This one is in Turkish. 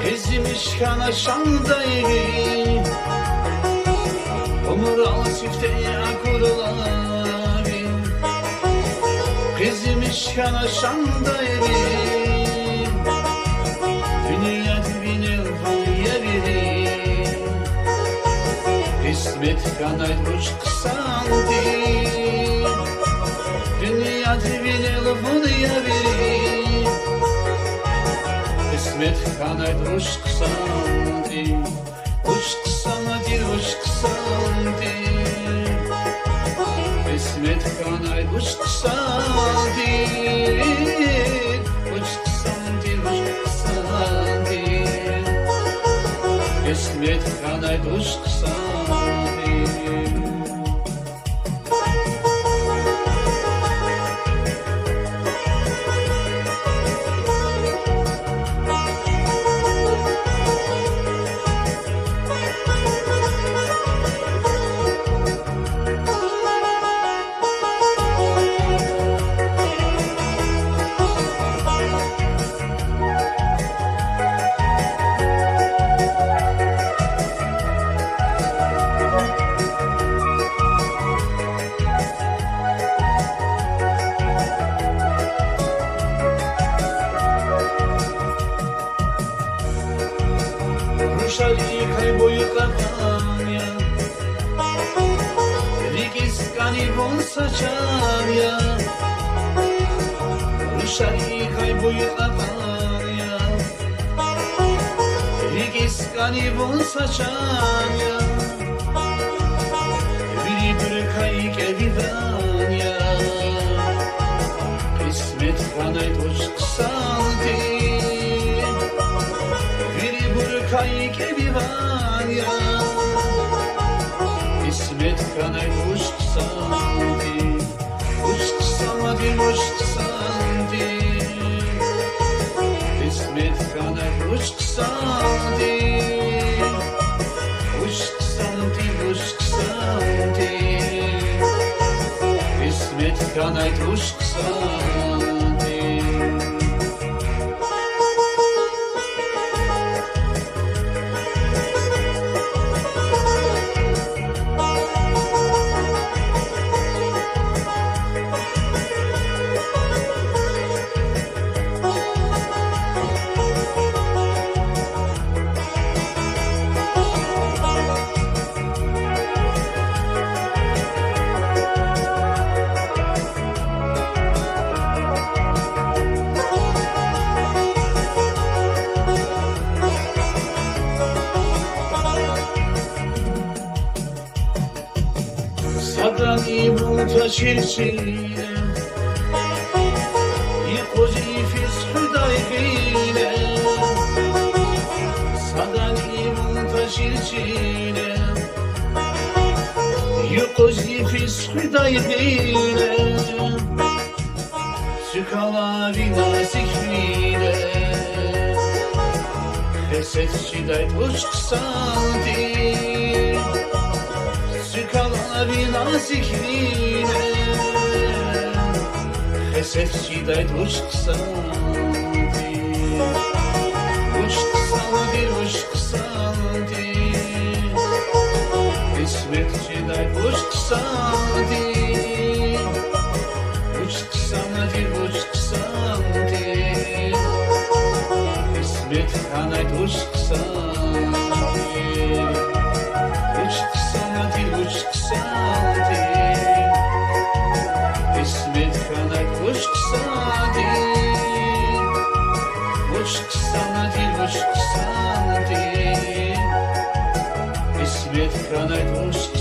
Ezmiş kana şandayı Umural çifteye kurulavi Ezmiş kana şandayı Dünya dibine hıya biri İsmet kanay Vуч хъсан тир Dünya dibine hıya biri İsmet kanay Vуч хъсан тир Vуч хъсан тир Vуч хъсан тир İsmet kanay Vуч хъсан тир Vуч хъсан тир Vуч хъсан тир İsmet kanay Vуч хъсан тир Рушарикай boyutlardan Лезгинские вон saçar ya Рушарикай boyutlardan Лезгинские вон saçar ya Biri bırakay kevidan ya İsmet kanay Vуч хъсан тир Kay kevivanya İsmet kanay Vуч хъсан тир Vуч хъсан тир Vуч хъсан тир İsmet kanay Vуч хъсан тир Vуч хъсан тир Vуч хъсан тир İsmet kanay Vуч хъсан тир Sabrani buta çirçine Yıkozi fiskudaygine Sabrani buta çirçine Yıkozi fiskudaygine Sükala vinasikline Hesetçiday Vуч хъсан тир Sükala vinasikline Hesetçiday Vуч хъсан тир Vуч хъсан тир Vуч хъсан тир İsmetçiday Vуч хъсан тир Vуч хъсан тир Vуч хъсан тир İsmet kanay Vуч хъсан тир Vуч хъсан tир Vуч хъсан tир İsmet kanay Vуч хъсан tir Vуч хъсан tир Vуч хъсан tир İsmet kanay Vуч